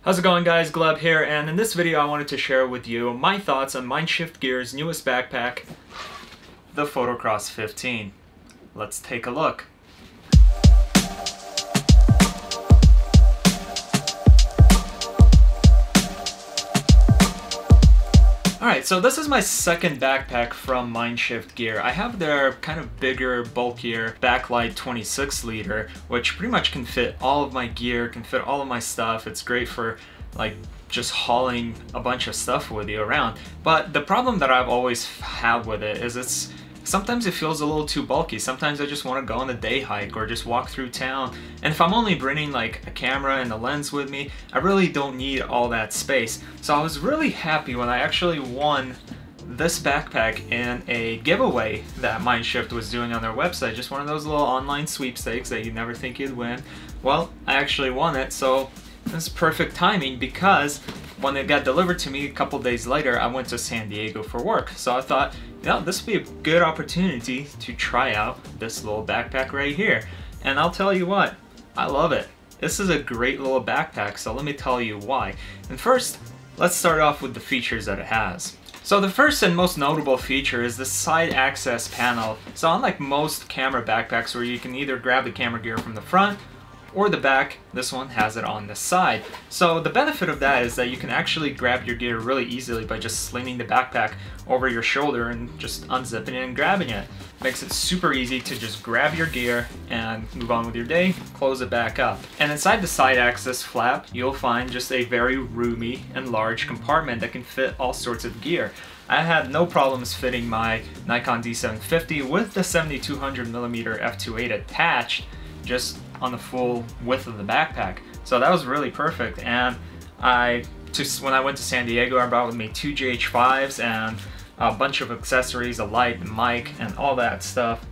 How's it going, guys? Gleb here, and in this video I wanted to share with you my thoughts on Mindshift Gear's newest backpack, the PhotoCross 15. Let's take a look. Alright, so this is my second backpack from Mindshift Gear. I have their kind of bigger, bulkier backlight 26 liter, which pretty much can fit all of my gear, can fit all of my stuff. It's great for like just hauling a bunch of stuff with you around. But the problem that I've always had with it is sometimes it feels a little too bulky. Sometimes I just want to go on a day hike or just walk through town. And if I'm only bringing like a camera and a lens with me, I really don't need all that space. So I was really happy when I actually won this backpack in a giveaway that Mindshift was doing on their website. Just one of those little online sweepstakes that you never think you'd win. Well, I actually won it, so it's perfect timing because when it got delivered to me a couple days later, I went to San Diego for work. So I thought, you know, this would be a good opportunity to try out this little backpack right here. And I'll tell you what, I love it. This is a great little backpack, so let me tell you why. And first, let's start off with the features that it has. So the first and most notable feature is the side access panel. So unlike most camera backpacks where you can either grab the camera gear from the front or the back, this one has it on the side. So the benefit of that is that you can actually grab your gear really easily by just slinging the backpack over your shoulder and just unzipping it and grabbing it. Makes it super easy to just grab your gear and move on with your day, close it back up. And inside the side access flap, you'll find just a very roomy and large compartment that can fit all sorts of gear. I had no problems fitting my Nikon D750 with the 7200mm f2.8 attached, just on the full width of the backpack. So that was really perfect. And when I went to San Diego, I brought with me 2 GH5s and a bunch of accessories, a light, a mic, and all that stuff.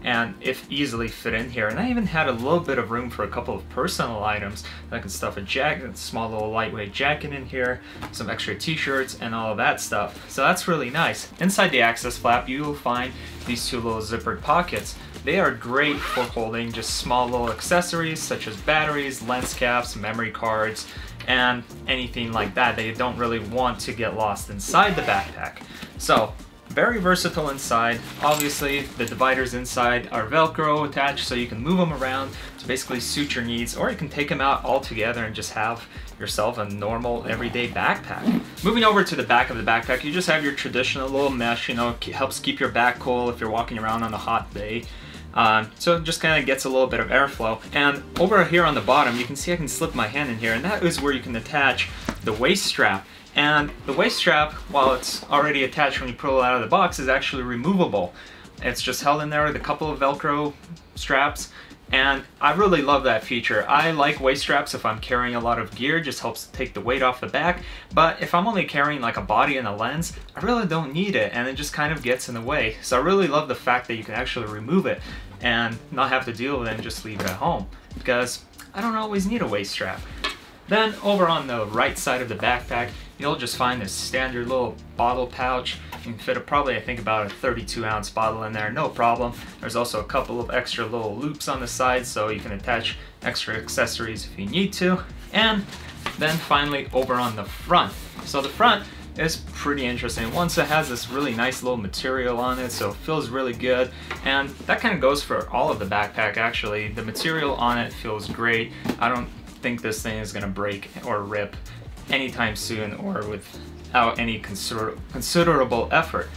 And it easily fit in here. And I even had a little bit of room for a couple of personal items. I could stuff a jacket, a small little lightweight jacket in here, some extra t-shirts, and all of that stuff. So that's really nice. Inside the access flap, you will find these two little zippered pockets. They are great for holding just small little accessories such as batteries, lens caps, memory cards, and anything like that you don't really want to get lost inside the backpack. So, very versatile inside. Obviously, the dividers inside are Velcro attached, so you can move them around to basically suit your needs, or you can take them out all together and just have yourself a normal everyday backpack. Moving over to the back of the backpack, you just have your traditional little mesh, you know, it helps keep your back cool if you're walking around on a hot day. So it just kind of gets a little bit of airflow. And over here on the bottom, you can see I can slip my hand in here, and that is where you can attach the waist strap. And the waist strap, while it's already attached when you pull it out of the box, is actually removable. It's just held in there with a couple of Velcro straps, and I really love that feature. I like waist straps if I'm carrying a lot of gear, it just helps take the weight off the back. But if I'm only carrying like a body and a lens, I really don't need it, and it just kind of gets in the way. So I really love the fact that you can actually remove it and not have to deal with it and just leave it at home, because I don't always need a waist strap. Then over on the right side of the backpack, you'll just find this standard little bottle pouch. You can fit probably, I think, about a 32-ounce bottle in there, no problem. There's also a couple of extra little loops on the side, so you can attach extra accessories if you need to. And then finally over on the front. So the front is pretty interesting. Once it has this really nice little material on it, so it feels really good. And that kind of goes for all of the backpack, actually. The material on it feels great. I don't think this thing is gonna break or rip anytime soon or without any considerable effort.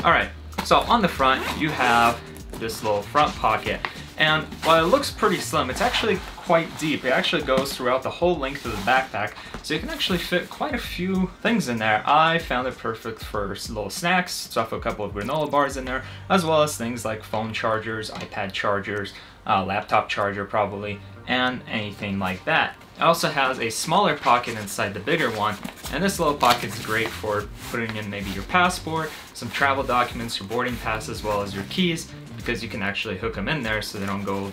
Alright, so on the front you have this little front pocket, and while it looks pretty slim, it's actually quite deep. It actually goes throughout the whole length of the backpack, so you can actually fit quite a few things in there. I found it perfect for little snacks, stuff a couple of granola bars in there, as well as things like phone chargers, iPad chargers, laptop charger probably, and anything like that. It also has a smaller pocket inside the bigger one, and this little pocket is great for putting in maybe your passport, some travel documents, your boarding pass, as well as your keys, because you can actually hook them in there so they don't go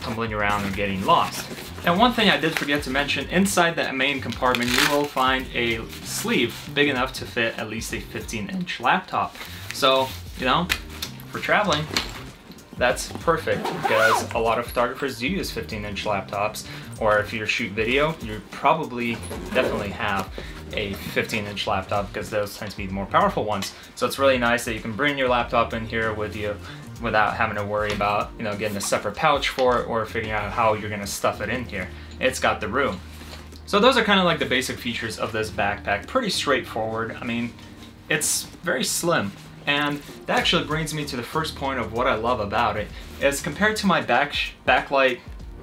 tumbling around and getting lost. And one thing I did forget to mention, inside that main compartment you will find a sleeve big enough to fit at least a 15-inch laptop. So, you know, for traveling, that's perfect because a lot of photographers do use 15-inch laptops, or if you shoot video, you probably definitely have a 15-inch laptop because those tend to be the more powerful ones. So it's really nice that you can bring your laptop in here with you without having to worry about, you know, getting a separate pouch for it or figuring out how you're gonna stuff it in here. It's got the room. So those are kind of like the basic features of this backpack. Pretty straightforward. I mean, it's very slim. And that actually brings me to the first point of what I love about it, is compared to my Backlight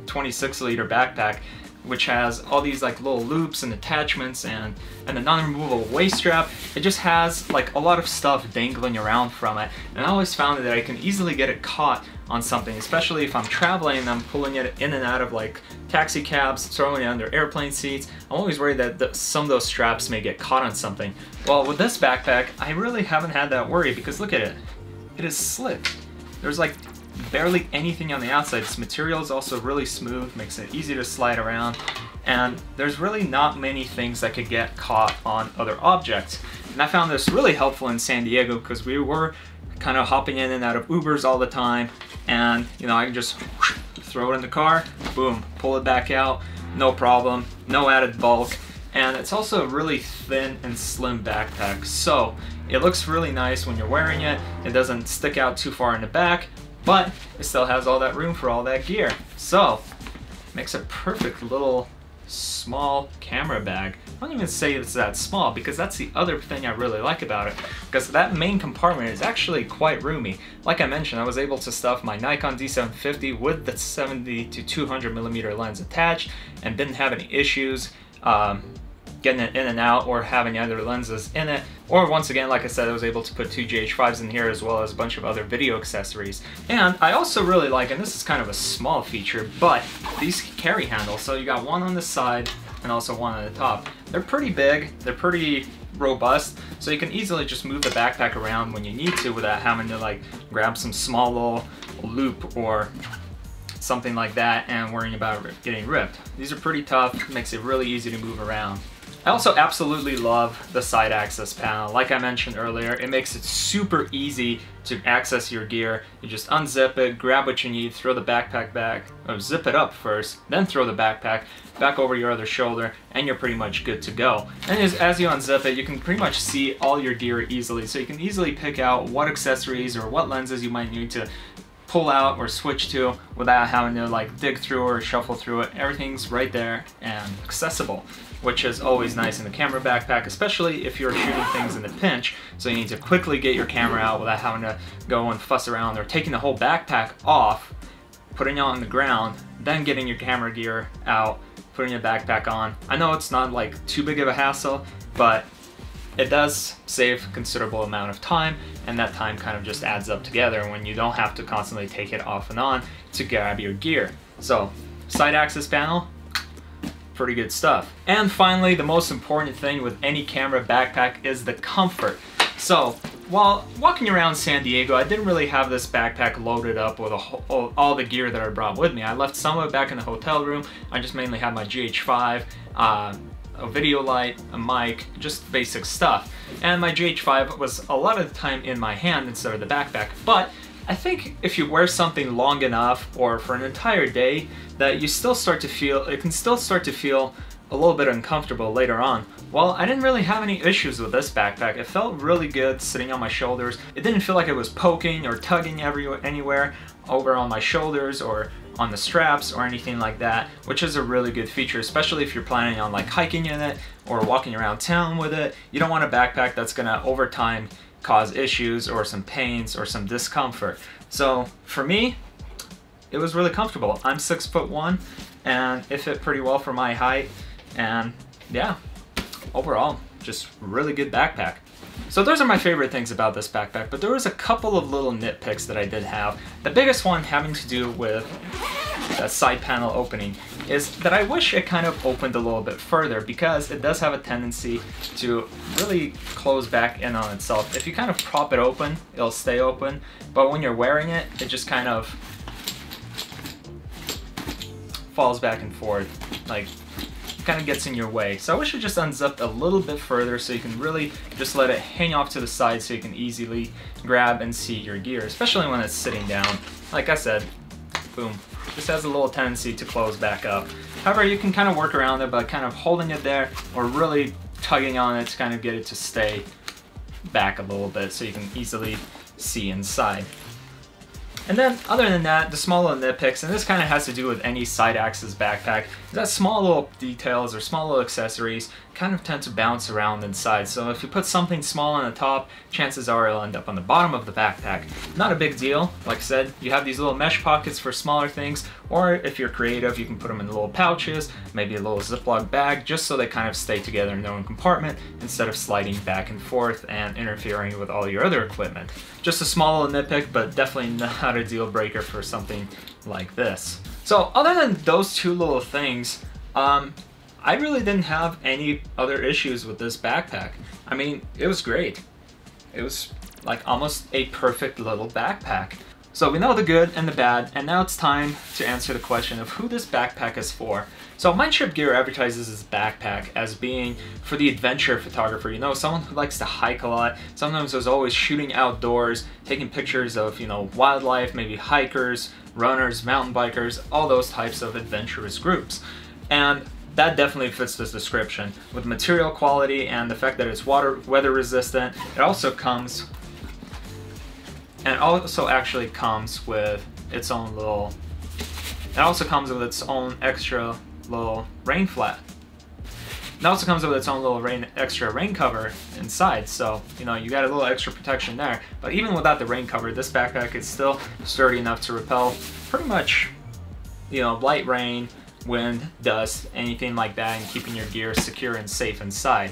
26-liter backpack, which has all these like little loops and attachments and a non-removable waist strap, it just has like a lot of stuff dangling around from it. And I always found that I can easily get it caught on something, especially if I'm traveling and I'm pulling it in and out of like taxi cabs, throwing it under airplane seats. I'm always worried that some of those straps may get caught on something. Well, with this backpack, I really haven't had that worry because look at it. It is slick. There's like barely anything on the outside. This material is also really smooth, makes it easy to slide around, and there's really not many things that could get caught on other objects. And I found this really helpful in San Diego because we were kind of hopping in and out of Ubers all the time, and you know, I can just throw it in the car, boom, pull it back out, no problem, no added bulk. And it's also a really thin and slim backpack, so it looks really nice when you're wearing it. It doesn't stick out too far in the back, but it still has all that room for all that gear. So, makes a perfect little small camera bag. I don't even say it's that small because that's the other thing I really like about it, because that main compartment is actually quite roomy. Like I mentioned, I was able to stuff my Nikon D750 with the 70 to 200mm lens attached and didn't have any issues getting it in and out or having other lenses in it. Or once again, like I said, I was able to put 2 GH5s in here as well as a bunch of other video accessories. And I also really like, and this is kind of a small feature, but these carry handles. So you got one on the side and also one on the top. They're pretty big, they're pretty robust, so you can easily just move the backpack around when you need to without having to like grab some small little loop or something like that and worrying about getting ripped. These are pretty tough, makes it really easy to move around. I also absolutely love the side access panel. Like I mentioned earlier, it makes it super easy to access your gear. You just unzip it, grab what you need, throw the backpack back, or zip it up first, then throw the backpack back over your other shoulder, and you're pretty much good to go. And as you unzip it, you can pretty much see all your gear easily, so you can easily pick out what accessories or what lenses you might need to pull out or switch to without having to like dig through or shuffle through it. Everything's right there and accessible, which is always nice in the camera backpack, especially if you're shooting things in the pinch, so you need to quickly get your camera out without having to go and fuss around or taking the whole backpack off, putting it on the ground, then getting your camera gear out, putting your backpack on. I know it's not like too big of a hassle, but it does save a considerable amount of time, and that time kind of just adds up together when you don't have to constantly take it off and on to grab your gear. So, side access panel, pretty good stuff. And finally, the most important thing with any camera backpack is the comfort. So, while walking around San Diego, I didn't really have this backpack loaded up with all the gear that I brought with me. I left some of it back in the hotel room. I just mainly had my GH5, a video light, a mic, just basic stuff. And my GH5 was a lot of the time in my hand instead of the backpack. But I think if you wear something long enough or for an entire day, that you still start to feel, it can still start to feel a little bit uncomfortable later on. Well, I didn't really have any issues with this backpack. It felt really good sitting on my shoulders. It didn't feel like it was poking or tugging anywhere over on my shoulders or on the straps or anything like that, which is a really good feature, especially if you're planning on like hiking in it or walking around town with it. You don't want a backpack that's gonna over time cause issues or some pains or some discomfort. So for me, it was really comfortable. I'm 6'1" and it fit pretty well for my height, and yeah, overall, just really good backpack. So those are my favorite things about this backpack, but there was a couple of little nitpicks that I did have. The biggest one having to do with the side panel opening is that I wish it kind of opened a little bit further, because it does have a tendency to really close back in on itself. If you kind of prop it open, it'll stay open, but when you're wearing it, it just kind of falls back and forth, like kind of gets in your way. So I wish it just unzipped a little bit further so you can really just let it hang off to the side so you can easily grab and see your gear, especially when it's sitting down. Like I said, boom, this has a little tendency to close back up. However, you can kind of work around it by kind of holding it there or really tugging on it to kind of get it to stay back a little bit so you can easily see inside. And then, other than that, the small little nitpicks, and this kind of has to do with any side axis backpack, is that small little details or small little accessories kind of tend to bounce around inside. So if you put something small on the top, chances are it'll end up on the bottom of the backpack. Not a big deal. Like I said, you have these little mesh pockets for smaller things, or if you're creative, you can put them in little pouches, maybe a little Ziploc bag, just so they kind of stay together in their own compartment instead of sliding back and forth and interfering with all your other equipment. Just a small little nitpick, but definitely not a deal breaker for something like this. So other than those two little things, I really didn't have any other issues with this backpack. I mean, it was great. It was like almost a perfect little backpack. So we know the good and the bad, and now it's time to answer the question of who this backpack is for. So Mindshift Gear advertises this backpack as being for the adventure photographer. You know, someone who likes to hike a lot, sometimes is always shooting outdoors, taking pictures of, you know, wildlife, maybe hikers, runners, mountain bikers, all those types of adventurous groups. And that definitely fits this description. With material quality and the fact that it's weather resistant, it also comes, and it also actually comes with its own little, it also comes with its own extra little rain flat. It also comes with its own little extra rain cover inside, so you know you got a little extra protection there. But even without the rain cover, this backpack is still sturdy enough to repel pretty much, you know, light rain, wind, dust, anything like that, and keeping your gear secure and safe inside.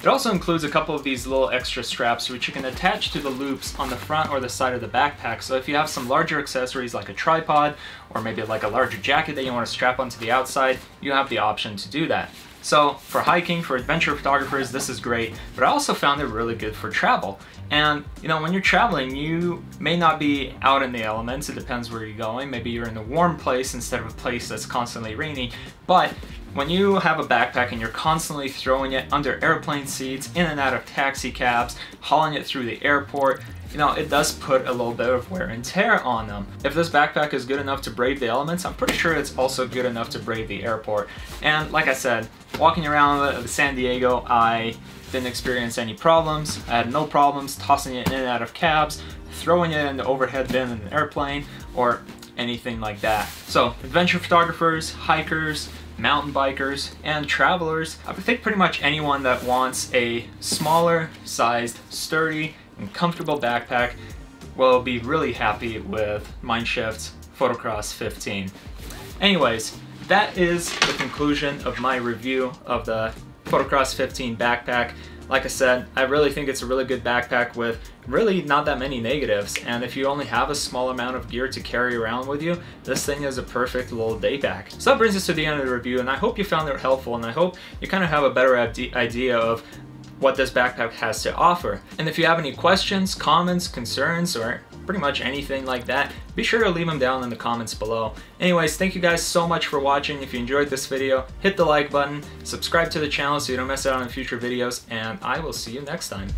It also includes a couple of these little extra straps which you can attach to the loops on the front or the side of the backpack. So if you have some larger accessories like a tripod or maybe like a larger jacket that you want to strap onto the outside, you have the option to do that. So for hiking, for adventure photographers, this is great, but I also found it really good for travel. And you know, when you're traveling, you may not be out in the elements, it depends where you're going. Maybe you're in a warm place instead of a place that's constantly rainy, but when you have a backpack and you're constantly throwing it under airplane seats, in and out of taxi cabs, hauling it through the airport, you know, it does put a little bit of wear and tear on them. If this backpack is good enough to brave the elements, I'm pretty sure it's also good enough to brave the airport. And like I said, walking around San Diego, I didn't experience any problems. I had no problems tossing it in and out of cabs, throwing it in the overhead bin in an airplane, or anything like that. So adventure photographers, hikers, mountain bikers, and travelers, I think pretty much anyone that wants a smaller sized, sturdy, and comfortable backpack will be really happy with Mindshift's PhotoCross 15. Anyways, that is the conclusion of my review of the PhotoCross 15 backpack. Like I said, I really think it's a really good backpack with really not that many negatives, and if you only have a small amount of gear to carry around with you, this thing is a perfect little day pack. So that brings us to the end of the review, and I hope you found it helpful, and I hope you kind of have a better idea of what this backpack has to offer. And if you have any questions, comments, concerns, or pretty much anything like that, be sure to leave them down in the comments below. Anyways, thank you guys so much for watching. If you enjoyed this video, hit the like button, subscribe to the channel so you don't miss out on future videos, and I will see you next time.